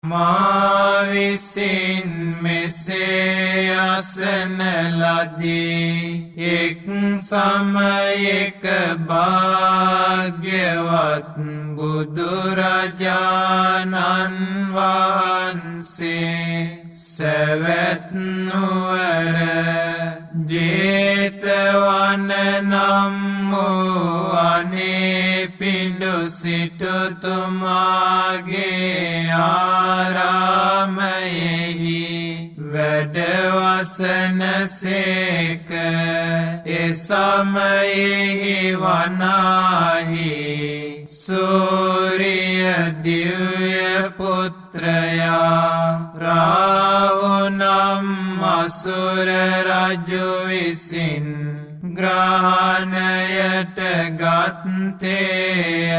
මා විසින් මෙසේ අසන ලදී එක් සමයක භාග්‍යවත් බුදුරජාණන් වහන්සේ සැවැත් නුවර ජේතවන නම් වූ අනේපිඬු සිටුතුමාගේ ආරාමයෙහි වැඩවසන සේක. එසමයෙහි වනාහි සූරිය දිව්‍ය පුත්‍රයා රාහු නම් අසුර රජු විසින් ග්‍රහණයට ගත්තේය.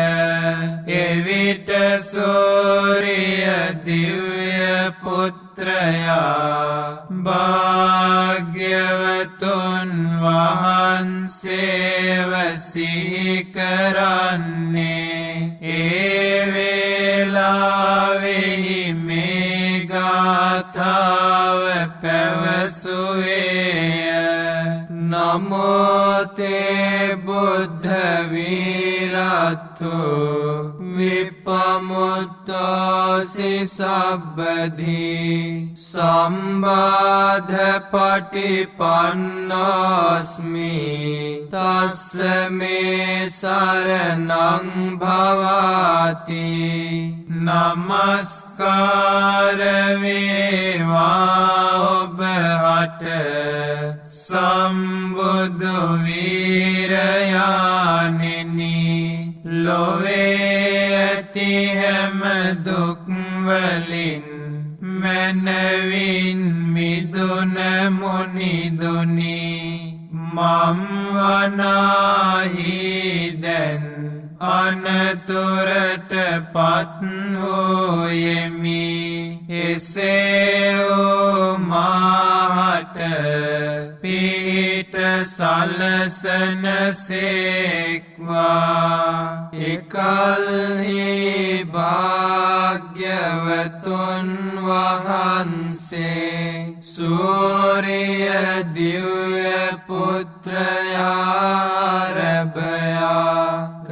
එවිට සූරිය දිව්‍ය පුත්‍රයා භාග්‍යවතුන් වහන්සේව සිහි කරන්නේ ඒ වේලාවෙහි මේ ගාථාව පැවසුවේය. නමෝ තේ බුද්ධ වීරත්තු විපමුත්තෝසි සබ්බධි සම්බාධ පටිපන්නෝස්මි තස්ස මේ සරණං භවාති. නමස්කාර වේවා ඔබට සම්බුදු වීරයාණෙනි. ලොවේ ඇති හැම දුක් වලින් මැනවින් මිදුන මුනිදුනි. මම් වනාහි දැන් අනතුරට පත් වූයෙමි. එසේ වූ මාහට පිහිට සලසන සේක්වා. එකල්හි භාග්‍යවතුන් වහන්සේ සූරිය දිව්‍ය පුත්‍රයාරභයා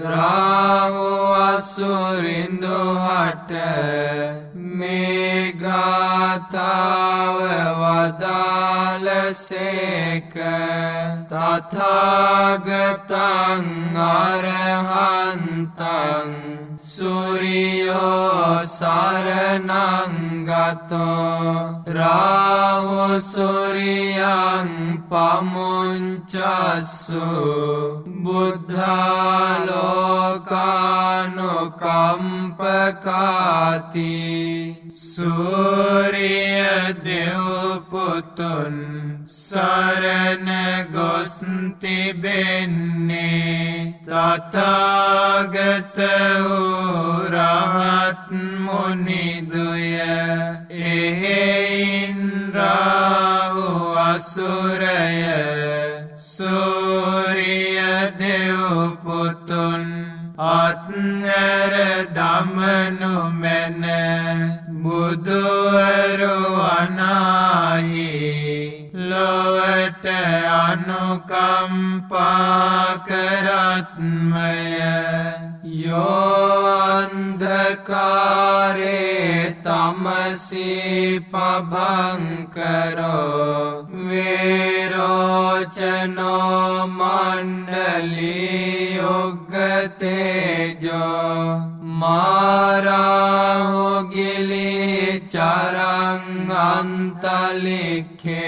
රාහු අසුරින්දුහට මේ ගාථාව වදාළසේක. තථාගතං අරහන්තං සූරියෝ සරණං ගතෝ රාහු සූරියං පමුංචස්සු බුද්ධාලෝකානුකම්පකාති. සූරිය දෙව් පුතුන් සරණ ගොස් තිබෙන්නේ තථාගත වූ රහත් මුනිදුය. එහෙයින් රාහු අසුරය සූරිය දෙව් පුතුන් අත්හැර දමනු මැන බුදුවරු වනාහි ලොවට අනුකම්පා කරත්මය. යෝ අන්ධකාරේ තමසී පභංකරෝ වේරෝචනෝ මණ්ඩලී යොග්ගතේජෝ මාරාහු ගිලී චරං අන්තලික්ඛේ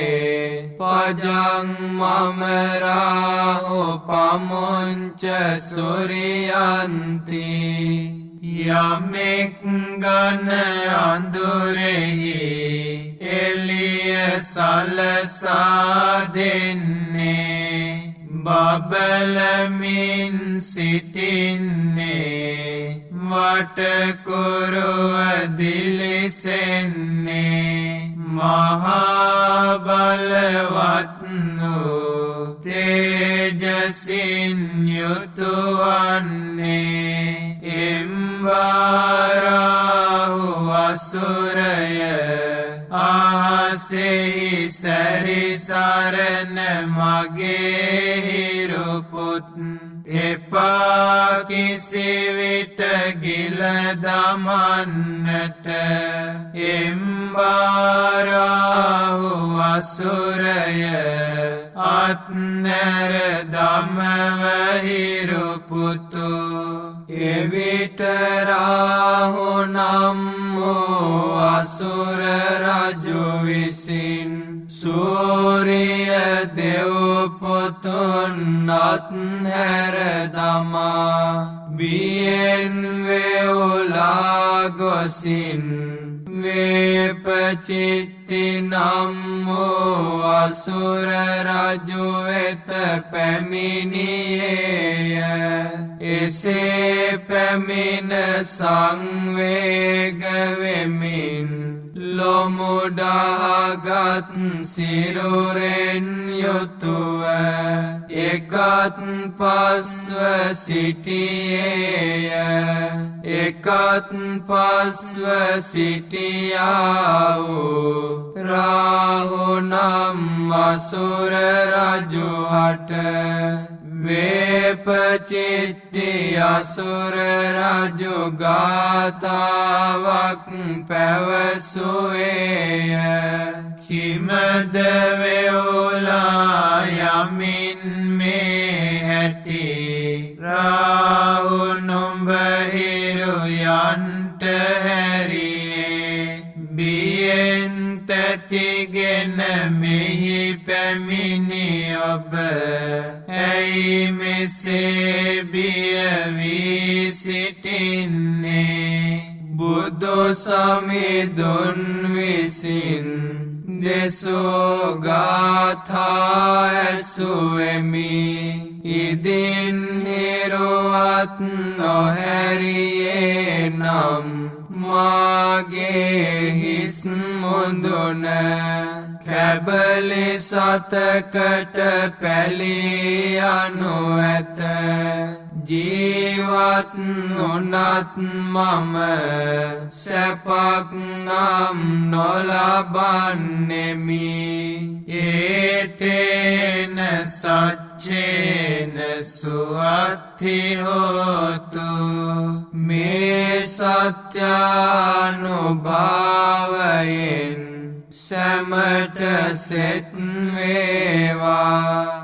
පජං මමරාහු පමුංච සුරියන්ති. යමෙක් ගන අඳුරෙහි එළිය සලසා දෙන්නේ බබලමින් සිටින්නේ වටකුරුව දිලිසෙන්නේ මහා බලවත් වූ තේජසින් යුතුවන්නේ එම්බාරාහු අසුරය ආසෙහි සැරිසරන මගේ හිරුපුත් එපා කිසිවිට ගිල දමන්නට එම්බාරාහු අසුරය අත්නැර දමව හිරුපුතු එවිට රාහු නම් වූ අසුර රජු විසින් සූරිය දෙව්පුතුන් අත්හැර දමා බියෙන් වෙවුලා ගොසින් වේපචිත්ති නම් වූ අසුර රජු වෙත පැමිණියේය. එසේ පැමිණ සංවේග වෙමින් ලොමුඩාගත් සිරුරෙන් යුතුව එකත් පස්ව සිටියේය. එකත් පස්ව සිටියා වූ රාහු නම් අසුර රජු හට වේපචිත්ති අසුර රජු ගාථාවක් පැවසුවේය. කිමද වෙවුලා යමින් මේ හැටි රාහු නුඹ හිරු යන්ට හැරියේ බියෙන් තැතිගෙන මෙහි පැමිණි ඔබ ඇයි මෙසේ බිය වී සිටින්නේ? බුදු සමිඳුන් විසින් දෙසූ ගාථා ඇසුවෙමි. ඉදින් හිරුවත් නොහැරියේ නම් මාගේ හිස් මුදුන කැබලි සතකට පැලී යනු ඇත. ජීවත් වුණත් මම සැපක් නම් නොලබන්නෙමි. ඒතේන සච්චේන සුවත්ති හෝතු. මේ සත්‍යානුභාවයෙන් සැමට සෙත් වේවා.